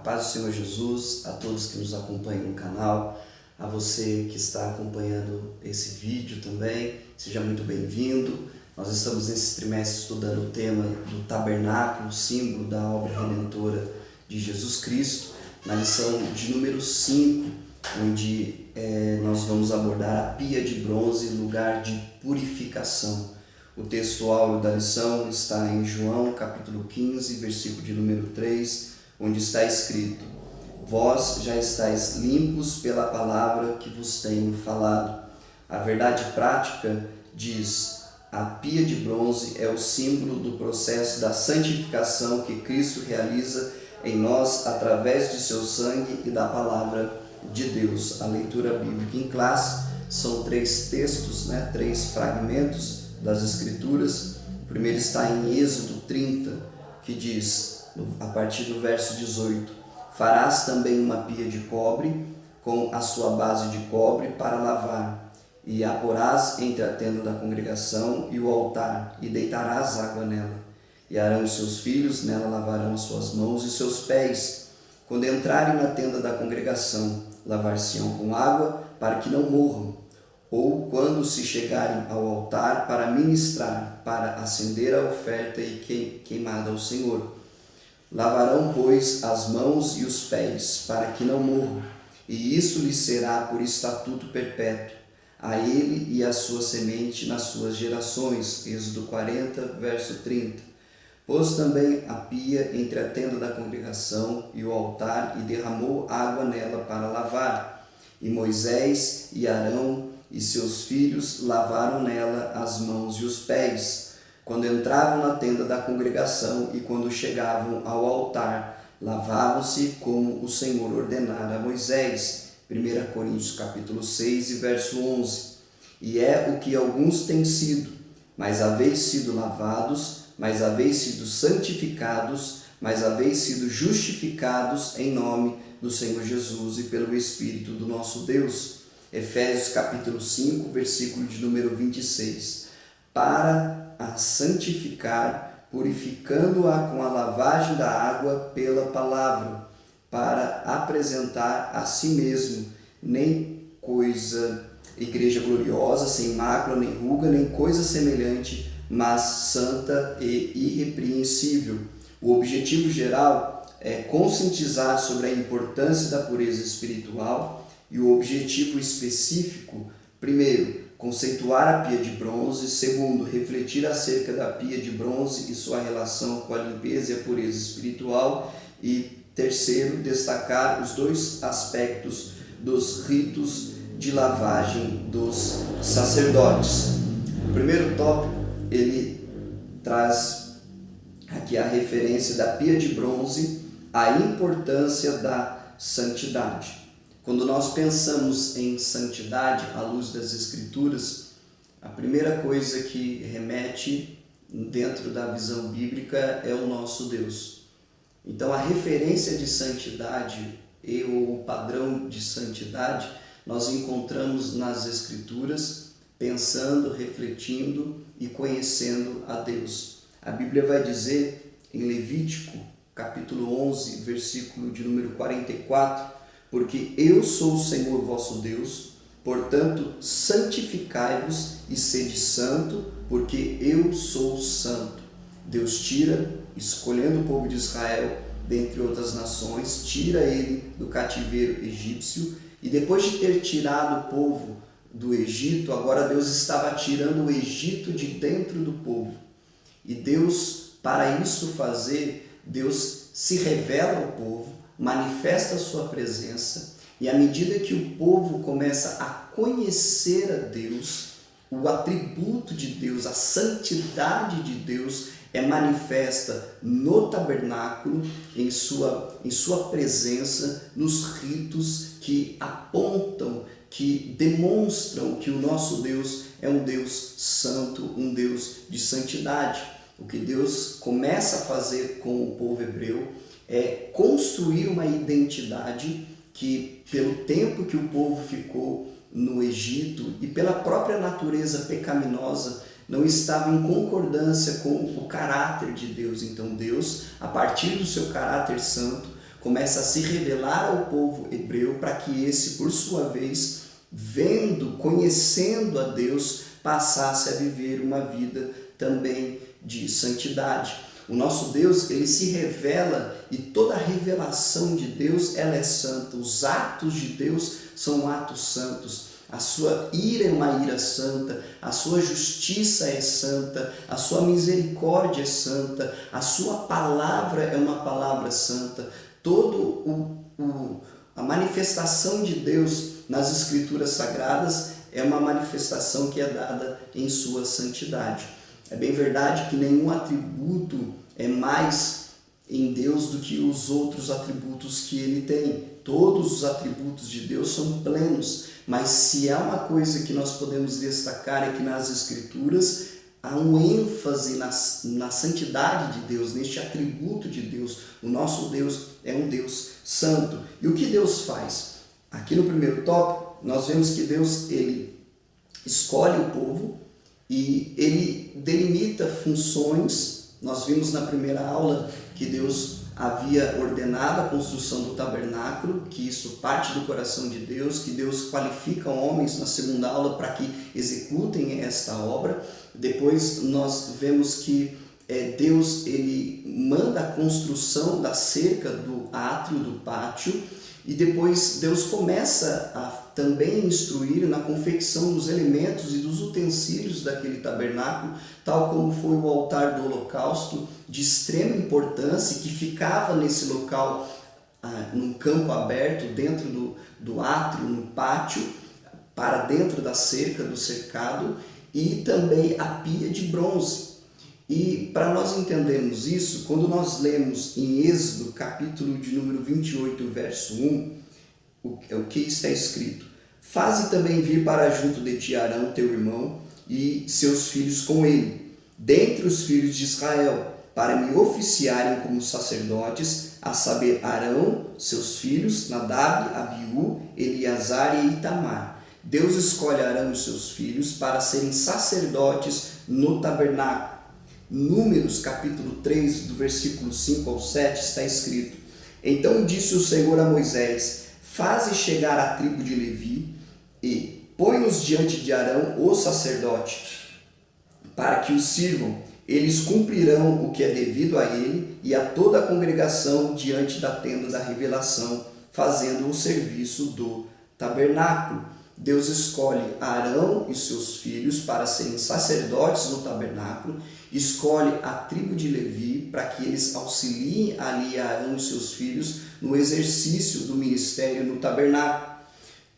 paz do Senhor Jesus, a todos que nos acompanham no canal, a você que está acompanhando esse vídeo também, seja muito bem-vindo. Nós estamos nesse trimestre estudando o tema do tabernáculo, símbolo da obra redentora de Jesus Cristo, na lição de número 5, onde nós vamos abordar a pia de bronze, lugar de purificação. O texto áureo da lição está em João, capítulo 15, versículo de número 3, onde está escrito: Vós já estáis limpos pela palavra que vos tenho falado. A verdade prática diz: a pia de bronze é o símbolo do processo da santificação que Cristo realiza em nós através de seu sangue e da palavra de Deus. A leitura bíblica em classe são 3 textos, 3 fragmentos das Escrituras. O primeiro está em Êxodo 30, que diz, a partir do verso 18: Farás também uma pia de cobre, com a sua base de cobre para lavar, e a porás entre a tenda da congregação e o altar, e deitarás água nela. E Arão e seus filhos nela lavarão as suas mãos e seus pés. Quando entrarem na tenda da congregação, lavar-se-ão com água, para que não morram. Ou quando se chegarem ao altar para ministrar, para acender a oferta e queimada ao Senhor. Lavarão, pois, as mãos e os pés, para que não morram, e isso lhes será por estatuto perpétuo, a ele e à sua semente nas suas gerações. Êxodo 40, verso 30. Pôs também a pia entre a tenda da congregação e o altar, e derramou água nela para lavar. E Moisés e Arão e seus filhos lavaram nela as mãos e os pés, quando entravam na tenda da congregação e quando chegavam ao altar, lavavam-se como o Senhor ordenara a Moisés. 1 Coríntios capítulo 6 e verso 11. E é o que alguns têm sido, mas haveis sido lavados, mas haveis sido santificados, mas haveis sido justificados em nome do Senhor Jesus e pelo Espírito do nosso Deus. Efésios capítulo 5, versículo de número 26. Para a santificar, purificando-a com a lavagem da água pela palavra, para apresentar a si mesmo, nem coisa, igreja gloriosa, sem mácula, nem ruga, nem coisa semelhante, mas santa e irrepreensível. O objetivo geral é conscientizar sobre a importância da pureza espiritual, e o objetivo específico, primeiro, conceituar a pia de bronze; segundo, refletir acerca da pia de bronze e sua relação com a limpeza e a pureza espiritual; e terceiro, destacar os 2 aspectos dos ritos de lavagem dos sacerdotes. O primeiro tópico, ele traz aqui a referência da pia de bronze, a importância da santidade. Quando nós pensamos em santidade à luz das Escrituras, a primeira coisa que remete dentro da visão bíblica é o nosso Deus. Então, a referência de santidade e o padrão de santidade nós encontramos nas Escrituras, pensando, refletindo e conhecendo a Deus. A Bíblia vai dizer em Levítico, capítulo 11, versículo de número 44, porque eu sou o Senhor vosso Deus, portanto santificai-vos e sede santo, porque eu sou santo. Deus tira, escolhendo o povo de Israel dentre outras nações, tira ele do cativeiro egípcio, e depois de ter tirado o povo do Egito, agora Deus estava tirando o Egito de dentro do povo. E Deus, para isso fazer, Deus se revela ao povo, manifesta a sua presença, e à medida que o povo começa a conhecer a Deus, o atributo de Deus, a santidade de Deus é manifesta no tabernáculo, em sua presença, nos ritos que apontam, que demonstram que o nosso Deus é um Deus santo, um Deus de santidade. O que Deus começa a fazer com o povo hebreu é construir uma identidade que, pelo tempo que o povo ficou no Egito e pela própria natureza pecaminosa, não estava em concordância com o caráter de Deus. Então Deus, a partir do seu caráter santo, começa a se revelar ao povo hebreu para que esse, por sua vez, vendo, conhecendo a Deus, passasse a viver uma vida também de santidade. O nosso Deus, ele se revela e toda a revelação de Deus, ela é santa. Os atos de Deus são atos santos. A sua ira é uma ira santa, a sua justiça é santa, a sua misericórdia é santa, a sua palavra é uma palavra santa. A manifestação de Deus nas Escrituras Sagradas é uma manifestação que é dada em sua santidade. É bem verdade que nenhum atributo é mais em Deus do que os outros atributos que ele tem. Todos os atributos de Deus são plenos, mas se há uma coisa que nós podemos destacar é que nas Escrituras há um ênfase na santidade de Deus, neste atributo de Deus. O nosso Deus é um Deus santo. E o que Deus faz? Aqui no primeiro tópico, nós vemos que Deus ele escolhe o povo e ele delimita funções. Nós vimos na primeira aula que Deus havia ordenado a construção do tabernáculo, que isso parte do coração de Deus, que Deus qualifica homens na segunda aula para que executem esta obra. Depois nós vemos que Deus ele manda a construção da cerca do átrio, do pátio, e depois Deus começa a também instruir na confecção dos elementos e dos utensílios daquele tabernáculo, tal como foi o altar do holocausto, de extrema importância, que ficava nesse local, num campo aberto, dentro do átrio, no pátio, para dentro da cerca, do cercado, e também a pia de bronze. E para nós entendermos isso, quando nós lemos em Êxodo, capítulo de número 28, verso 1, o que está escrito: faze também vir para junto de ti Arão, teu irmão, e seus filhos com ele, dentre os filhos de Israel, para me oficiarem como sacerdotes, a saber, Arão, seus filhos, Nadab, Abiú, Eleazar e Itamar. Deus escolhe Arão e seus filhos para serem sacerdotes no tabernáculo. Números capítulo 3, do versículo 5 ao 7, está escrito: então disse o Senhor a Moisés: faze chegar a tribo de Levi e põe-os diante de Arão, o sacerdote, para que os sirvam. Eles cumprirão o que é devido a ele e a toda a congregação diante da tenda da revelação, fazendo o serviço do tabernáculo. Deus escolhe Arão e seus filhos para serem sacerdotes no tabernáculo, escolhe a tribo de Levi para que eles auxiliem ali Arão e seus filhos no exercício do ministério no tabernáculo.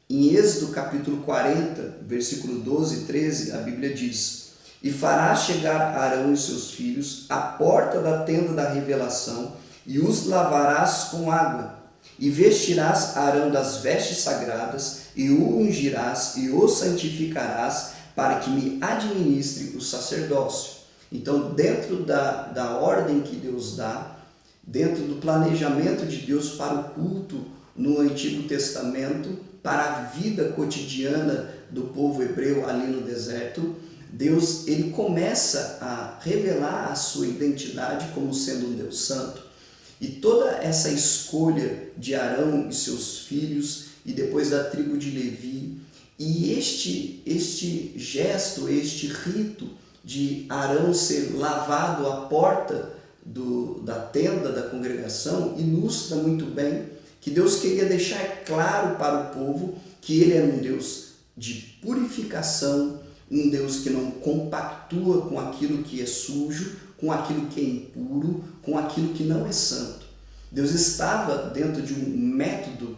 Em Êxodo capítulo 40, versículo 12 e 13, a Bíblia diz: e farás chegar Arão e seus filhos à porta da tenda da revelação e os lavarás com água. E vestirás Arão das vestes sagradas, e o ungirás e o santificarás, para que me administre o sacerdócio. Então, dentro da ordem que Deus dá, dentro do planejamento de Deus para o culto no Antigo Testamento, para a vida cotidiana do povo hebreu ali no deserto, Deus ele começa a revelar a sua identidade como sendo um Deus santo. E toda essa escolha de Arão e seus filhos, e depois da tribo de Levi, e este gesto, este rito de Arão ser lavado à porta da tenda da congregação, ilustra muito bem que Deus queria deixar claro para o povo que ele era um Deus de purificação, um Deus que não compactua com aquilo que é sujo, com aquilo que é impuro, com aquilo que não é santo. Deus estava dentro de um método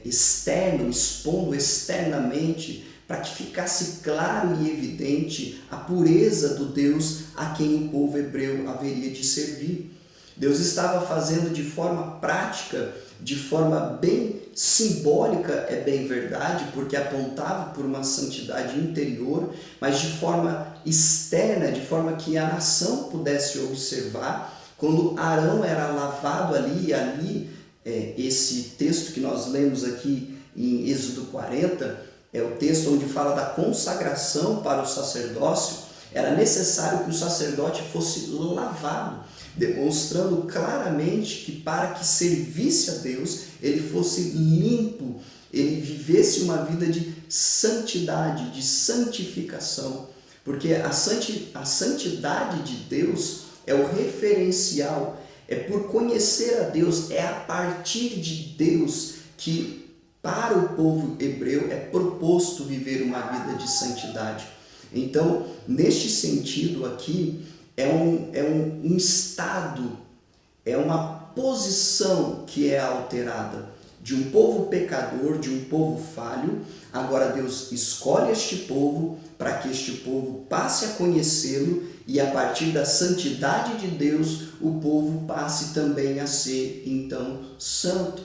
externo, expondo externamente, para que ficasse claro e evidente a pureza do Deus a quem o povo hebreu haveria de servir. Deus estava fazendo de forma prática, de forma bem simbólica, é bem verdade, porque apontava por uma santidade interior, mas de forma externa, de forma que a nação pudesse observar. Quando Arão era lavado ali, esse texto que nós lemos aqui em Êxodo 40, é o texto onde fala da consagração para o sacerdócio. Era necessário que o sacerdote fosse lavado, demonstrando claramente que para que servisse a Deus, ele fosse limpo, ele vivesse uma vida de santidade, de santificação, porque a santidade de Deus é o referencial, é por conhecer a Deus, é a partir de Deus que para o povo hebreu é proposto viver uma vida de santidade. Então, neste sentido aqui, é um estado, é uma posição que é alterada de um povo pecador, de um povo falho. Agora Deus escolhe este povo para que este povo passe a conhecê-lo e a partir da santidade de Deus o povo passe também a ser então santo.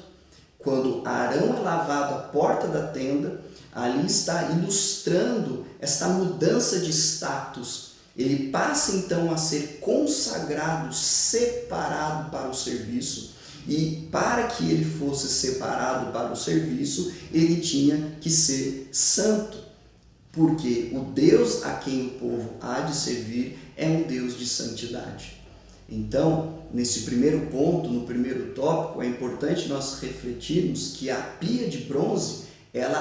Quando Arão é lavado à porta da tenda, ali está ilustrando esta mudança de status. Ele passa então a ser consagrado, separado para o serviço, e para que ele fosse separado para o serviço, ele tinha que ser santo, porque o Deus a quem o povo há de servir é um Deus de santidade. Então, nesse primeiro ponto, no primeiro tópico, é importante nós refletirmos que a pia de bronze, ela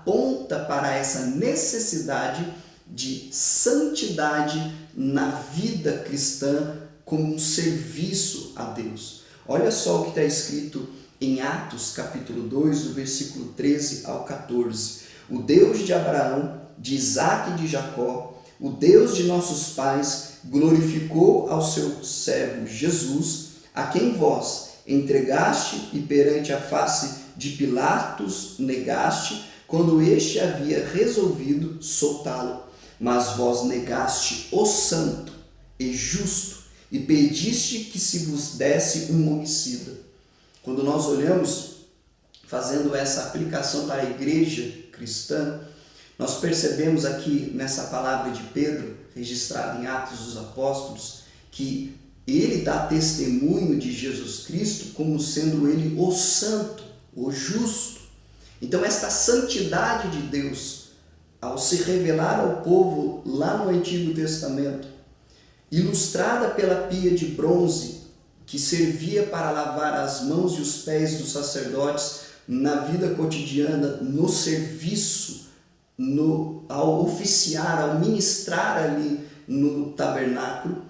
aponta para essa necessidade de santidade na vida cristã como um serviço a Deus. Olha só o que está escrito em Atos capítulo 2, do versículo 13 ao 14. O Deus de Abraão, de Isaque e de Jacó, o Deus de nossos pais, glorificou ao seu servo Jesus, a quem vós entregaste e perante a face de Pilatos negaste, quando este havia resolvido soltá-lo. Mas vós negaste o santo e justo e pediste que se vos desse um homicida. Quando nós olhamos, fazendo essa aplicação para a igreja cristã, nós percebemos aqui nessa palavra de Pedro, registrada em Atos dos Apóstolos, que ele dá testemunho de Jesus Cristo como sendo ele o santo, o justo. Então esta santidade de Deus, ao se revelar ao povo lá no Antigo Testamento, ilustrada pela pia de bronze, que servia para lavar as mãos e os pés dos sacerdotes na vida cotidiana, no serviço, ao oficiar, ao ministrar ali no tabernáculo,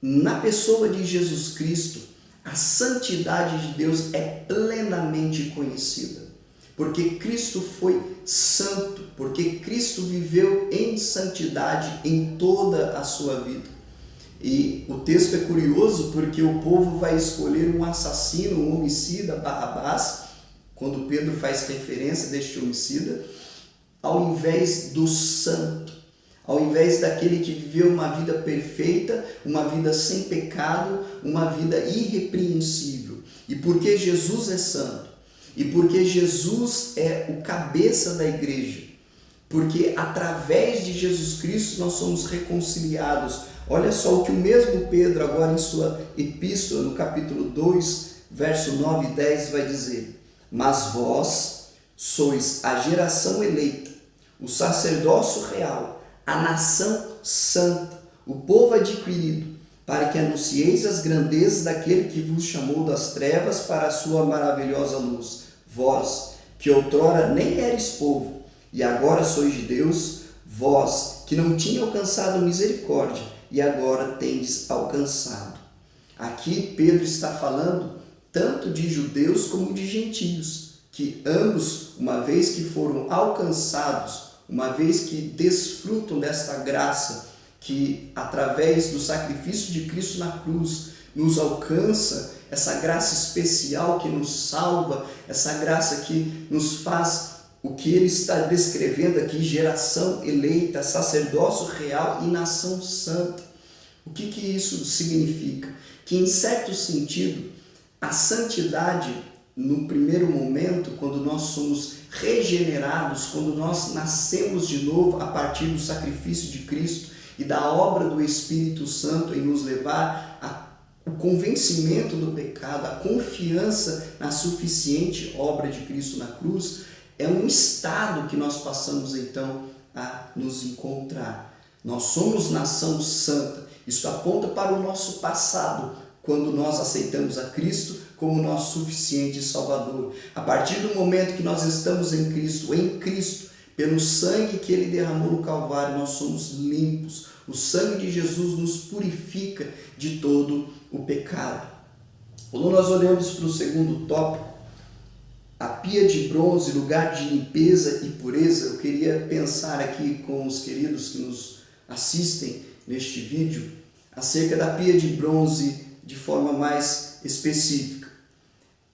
na pessoa de Jesus Cristo, a santidade de Deus é plenamente conhecida. Porque Cristo foi santo, porque Cristo viveu em santidade em toda a sua vida. E o texto é curioso porque o povo vai escolher um assassino, um homicida, Barrabás, quando Pedro faz referência deste homicida, ao invés do santo, ao invés daquele que viveu uma vida perfeita, uma vida sem pecado, uma vida irrepreensível. E porque Jesus é santo, e porque Jesus é o cabeça da igreja, porque através de Jesus Cristo nós somos reconciliados. Olha só o que o mesmo Pedro, agora em sua epístola, no capítulo 2, verso 9 e 10, vai dizer: mas vós sois a geração eleita, o sacerdócio real, a nação santa, o povo adquirido, para que anuncieis as grandezas daquele que vos chamou das trevas para a sua maravilhosa luz. Vós, que outrora nem eres povo, e agora sois de Deus, vós, que não tinha alcançado misericórdia, e agora tendes alcançado. Aqui Pedro está falando tanto de judeus como de gentios, que ambos, uma vez que foram alcançados, uma vez que desfrutam desta graça, que através do sacrifício de Cristo na cruz nos alcança, essa graça especial que nos salva, essa graça que nos faz o que ele está descrevendo aqui, geração eleita, sacerdócio real e nação santa. O que isso significa? Que em certo sentido, a santidade, no primeiro momento, quando nós somos regenerados, quando nós nascemos de novo a partir do sacrifício de Cristo e da obra do Espírito Santo em nos levar ao convencimento do pecado, a confiança na suficiente obra de Cristo na cruz, é um estado que nós passamos então a nos encontrar. Nós somos nação santa. Isso aponta para o nosso passado, quando nós aceitamos a Cristo como nosso suficiente Salvador. A partir do momento que nós estamos em Cristo, pelo sangue que Ele derramou no Calvário, nós somos limpos. O sangue de Jesus nos purifica de todo o pecado. Quando nós olhamos para o segundo tópico, a pia de bronze, lugar de limpeza e pureza, eu queria pensar aqui com os queridos que nos assistem neste vídeo, acerca da pia de bronze de forma mais específica.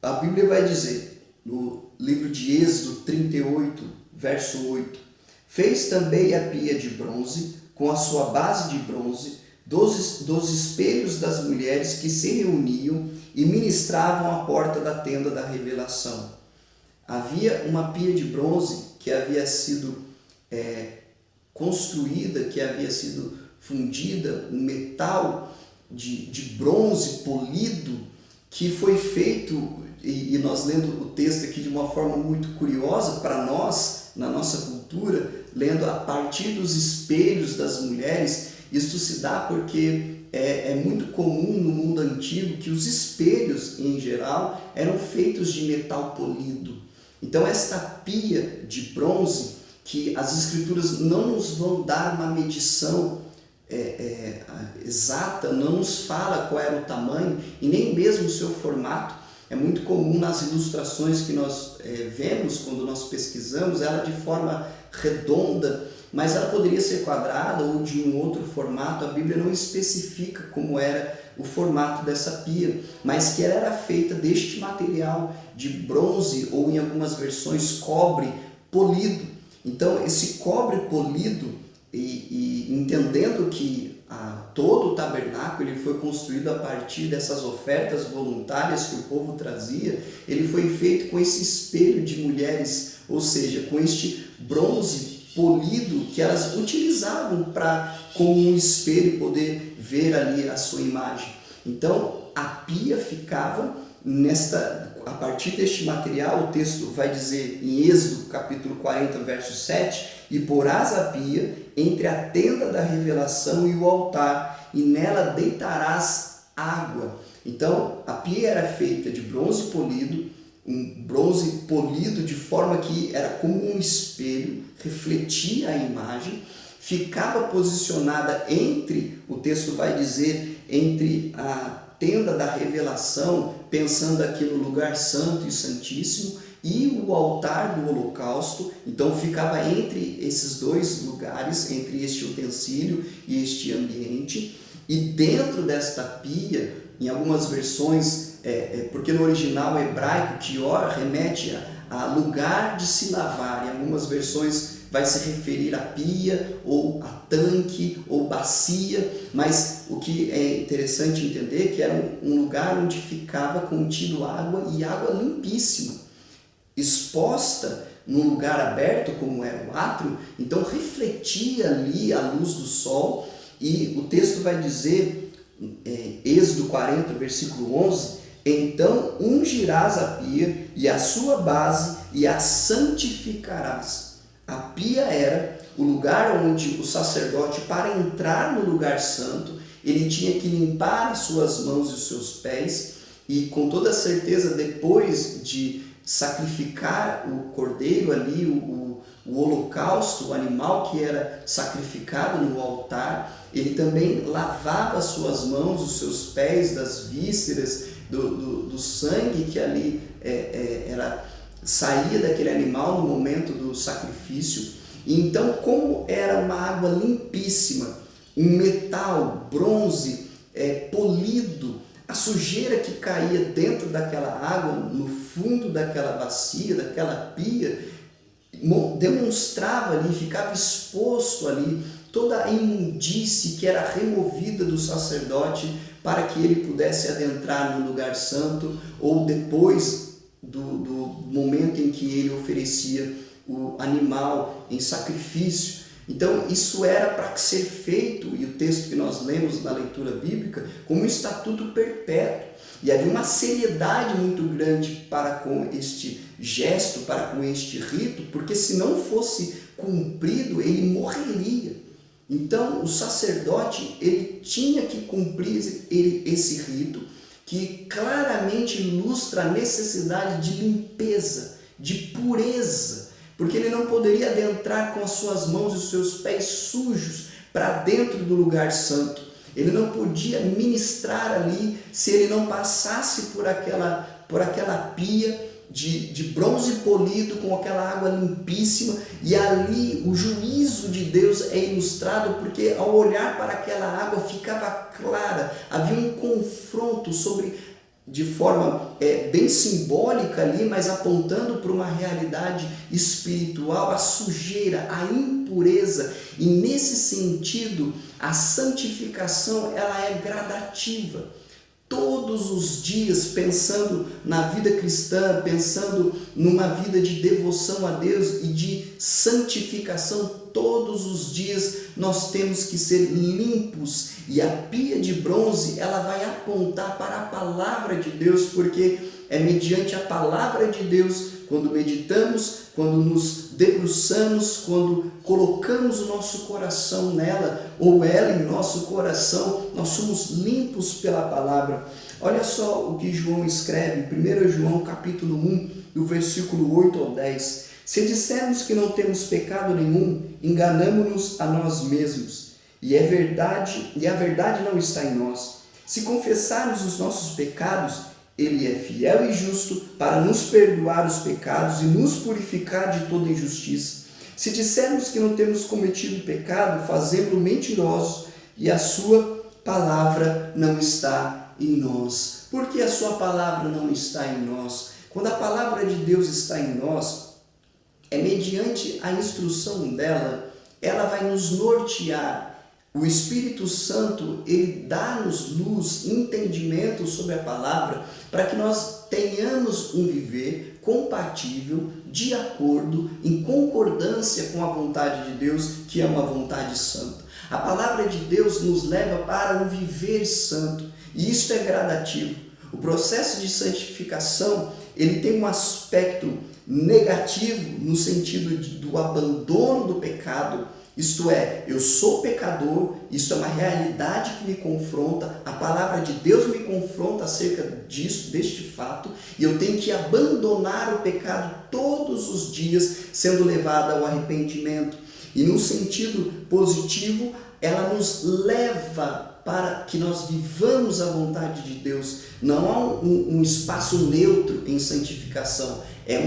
A Bíblia vai dizer, no livro de Êxodo 38, verso 8, fez também a pia de bronze, com a sua base de bronze, dos espelhos das mulheres que se reuniam e ministravam à porta da tenda da revelação. Havia uma pia de bronze que havia sido construída, que havia sido fundida, um metal de bronze polido, que foi feito, e nós lendo o texto aqui de uma forma muito curiosa para nós, na nossa cultura, lendo a partir dos espelhos das mulheres. Isso se dá porque é muito comum no mundo antigo que os espelhos, em geral, eram feitos de metal polido. Então esta pia de bronze, que as escrituras não nos vão dar uma medição exata, não nos fala qual era o tamanho e nem mesmo o seu formato. É muito comum nas ilustrações que nós vemos quando nós pesquisamos ela de forma redonda, mas ela poderia ser quadrada ou de um outro formato. A Bíblia não especifica como era o formato dessa pia, mas que ela era feita deste material de bronze ou, em algumas versões, cobre polido. Então esse cobre polido, e entendendo que todo o tabernáculo ele foi construído a partir dessas ofertas voluntárias que o povo trazia, ele foi feito com esse espelho de mulheres, ou seja, com este bronze polido que elas utilizavam para, como um espelho, poder ver ali a sua imagem. Então a pia ficava a partir deste material. O texto vai dizer em Êxodo capítulo 40, verso 7, e porás a pia entre a tenda da revelação e o altar, e nela deitarás água. Então a pia era feita de bronze polido, um bronze polido de forma que era como um espelho, refletia a imagem, ficava posicionada entre, o texto vai dizer, entre a tenda da revelação, pensando aqui no lugar santo e santíssimo, e o altar do holocausto. Então ficava entre esses dois lugares, entre este utensílio e este ambiente. E dentro desta pia, em algumas versões, porque no original hebraico, kior remete a lugar de se lavar, em algumas versões vai se referir a pia, ou a tanque, ou bacia, mas o que é interessante entender que era um lugar onde ficava contido água, e água limpíssima, exposta num lugar aberto como era o átrio. Então refletia ali a luz do sol, e o texto vai dizer, Êxodo 40, versículo 11, então ungirás a pia e a sua base e a santificarás. A pia era o lugar onde o sacerdote, para entrar no lugar santo, ele tinha que limpar as suas mãos e os seus pés, e com toda certeza, depois de sacrificar o cordeiro ali, o holocausto, o animal que era sacrificado no altar, ele também lavava as suas mãos, os seus pés, das vísceras, do sangue que ali saía daquele animal no momento do sacrifício. E então, como era uma água limpíssima, um metal, bronze, polido, a sujeira que caía dentro daquela água, no fundo daquela bacia, daquela pia, demonstrava ali, ficava exposto ali toda a imundície que era removida do sacerdote para que ele pudesse adentrar no lugar santo, ou depois do momento em que ele oferecia o animal em sacrifício. Então isso era para ser feito, e o texto que nós lemos na leitura bíblica, como um estatuto perpétuo. E havia uma seriedade muito grande para com este gesto, para com este rito, porque se não fosse cumprido, ele morreria. Então, o sacerdote, ele tinha que cumprir esse rito, que claramente ilustra a necessidade de limpeza, de pureza, porque ele não poderia adentrar com as suas mãos e os seus pés sujos para dentro do lugar santo. Ele não podia ministrar ali se ele não passasse por aquela pia de bronze polido com aquela água limpíssima, e ali o juízo de Deus é ilustrado, porque ao olhar para aquela água ficava clara, havia um confronto de forma bem simbólica ali, mas apontando para uma realidade espiritual, a sujeira, a impureza, e nesse sentido a santificação ela é gradativa. Todos os dias, pensando na vida cristã, pensando numa vida de devoção a Deus e de santificação, todos os dias nós temos que ser limpos. E a pia de bronze, ela vai apontar para a palavra de Deus, porque é mediante a palavra de Deus, quando meditamos, quando nos debruçamos, quando colocamos o nosso coração nela, ou ela em nosso coração, nós somos limpos pela palavra. Olha só o que João escreve, 1 João capítulo 1, do versículo 8 ao 10. Se dissermos que não temos pecado nenhum, enganamo-nos a nós mesmos, e a verdade não está em nós. Se confessarmos os nossos pecados, Ele é fiel e justo para nos perdoar os pecados e nos purificar de toda injustiça. Se dissermos que não temos cometido pecado, fazemos-lo mentirosos e a sua palavra não está em nós. Por que a sua palavra não está em nós? Quando a palavra de Deus está em nós, é mediante a instrução dela, ela vai nos nortear. O Espírito Santo, ele dá-nos luz, entendimento sobre a palavra, para que nós tenhamos um viver compatível, de acordo, em concordância com a vontade de Deus, que é uma vontade santa. A palavra de Deus nos leva para um viver santo, e isso é gradativo. O processo de santificação, ele tem um aspecto negativo no sentido do abandono do pecado. Isto é, eu sou pecador, isso é uma realidade que me confronta, a palavra de Deus me confronta acerca disso, deste fato, e eu tenho que abandonar o pecado todos os dias, sendo levado ao arrependimento. E no sentido positivo, ela nos leva para que nós vivamos a vontade de Deus. Não há um espaço neutro em santificação. É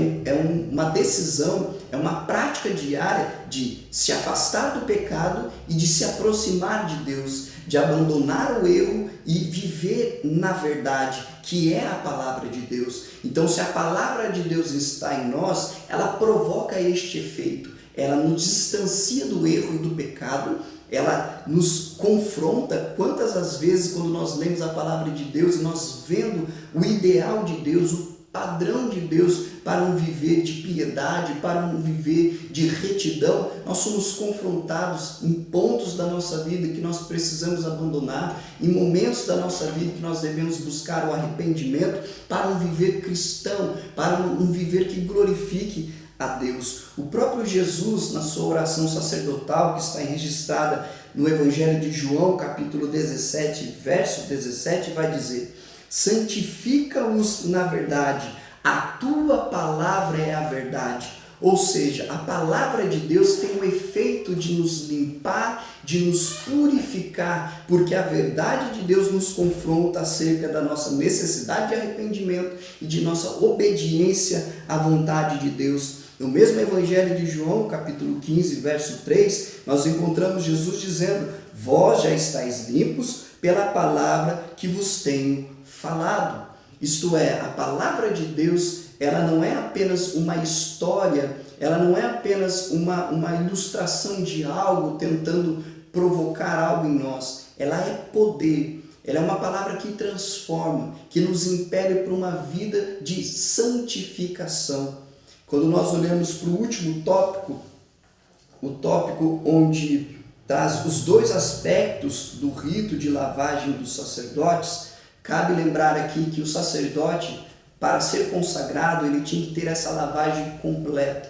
uma decisão, é uma prática diária de se afastar do pecado e de se aproximar de Deus, de abandonar o erro e viver na verdade, que é a palavra de Deus. Então, se a palavra de Deus está em nós, ela provoca este efeito. Ela nos distancia do erro e do pecado, ela nos confronta. Quantas as vezes quando nós lemos a palavra de Deus e nós vendo o ideal de Deus, o padrão de Deus para um viver de piedade, para um viver de retidão, nós somos confrontados em pontos da nossa vida que nós precisamos abandonar, em momentos da nossa vida que nós devemos buscar o arrependimento para um viver cristão, para um viver que glorifique a Deus. O próprio Jesus, na sua oração sacerdotal, que está registrada no Evangelho de João, capítulo 17, verso 17, vai dizer: santifica-os na verdade, a tua palavra é a verdade. Ou seja, a palavra de Deus tem o efeito de nos limpar, de nos purificar, porque a verdade de Deus nos confronta acerca da nossa necessidade de arrependimento e de nossa obediência à vontade de Deus. No mesmo Evangelho de João, capítulo 15, verso 3, nós encontramos Jesus dizendo: vós já estáis limpos pela palavra que vos tenho falado. Isto é, a palavra de Deus, ela não é apenas uma história, ela não é apenas uma ilustração de algo tentando provocar algo em nós. Ela é poder, ela é uma palavra que transforma, que nos impele para uma vida de santificação. Quando nós olhamos para o último tópico, o tópico onde traz os dois aspectos do rito de lavagem dos sacerdotes, cabe lembrar aqui que o sacerdote, para ser consagrado, ele tinha que ter essa lavagem completa.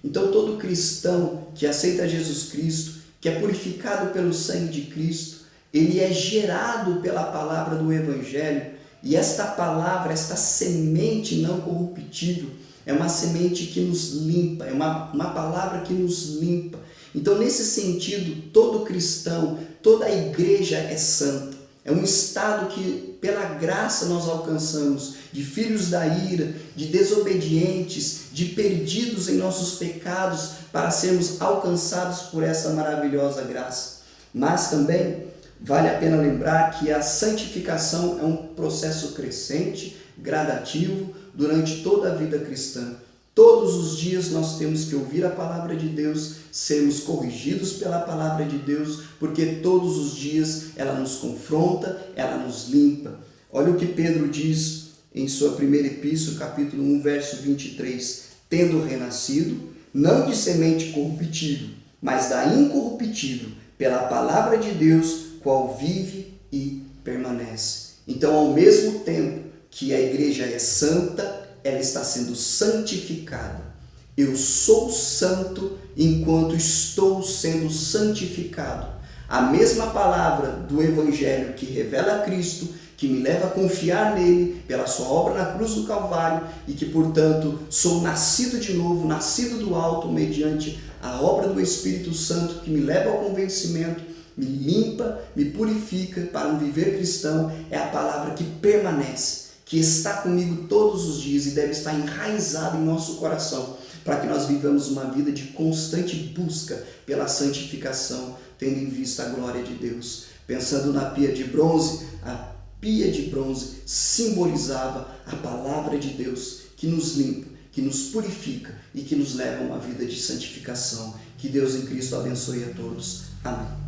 Então, todo cristão que aceita Jesus Cristo, que é purificado pelo sangue de Cristo, ele é gerado pela palavra do Evangelho, e esta palavra, esta semente não corruptível, é uma semente que nos limpa, é uma palavra que nos limpa. Então, nesse sentido, todo cristão, toda a igreja é santa. É um estado que, pela graça, nós alcançamos, de filhos da ira, de desobedientes, de perdidos em nossos pecados, para sermos alcançados por essa maravilhosa graça. Mas também vale a pena lembrar que a santificação é um processo crescente, gradativo, durante toda a vida cristã. Todos os dias nós temos que ouvir a palavra de Deus, sermos corrigidos pela palavra de Deus, porque todos os dias ela nos confronta, ela nos limpa. Olha o que Pedro diz em sua primeira epístola, capítulo 1, verso 23. Tendo renascido, não de semente corruptível, mas da incorruptível, pela palavra de Deus, qual vive e permanece. Então, ao mesmo tempo que a igreja é santa, ela está sendo santificada. Eu sou santo enquanto estou sendo santificado. A mesma palavra do Evangelho que revela a Cristo, que me leva a confiar nele pela sua obra na cruz do Calvário e que, portanto, sou nascido de novo, nascido do alto, mediante a obra do Espírito Santo que me leva ao convencimento, me limpa, me purifica para um viver cristão, é a palavra que permanece, que está comigo todos os dias e deve estar enraizada em nosso coração, para que nós vivamos uma vida de constante busca pela santificação, tendo em vista a glória de Deus. Pensando na pia de bronze, a pia de bronze simbolizava a palavra de Deus, que nos limpa, que nos purifica e que nos leva a uma vida de santificação. Que Deus em Cristo abençoe a todos. Amém.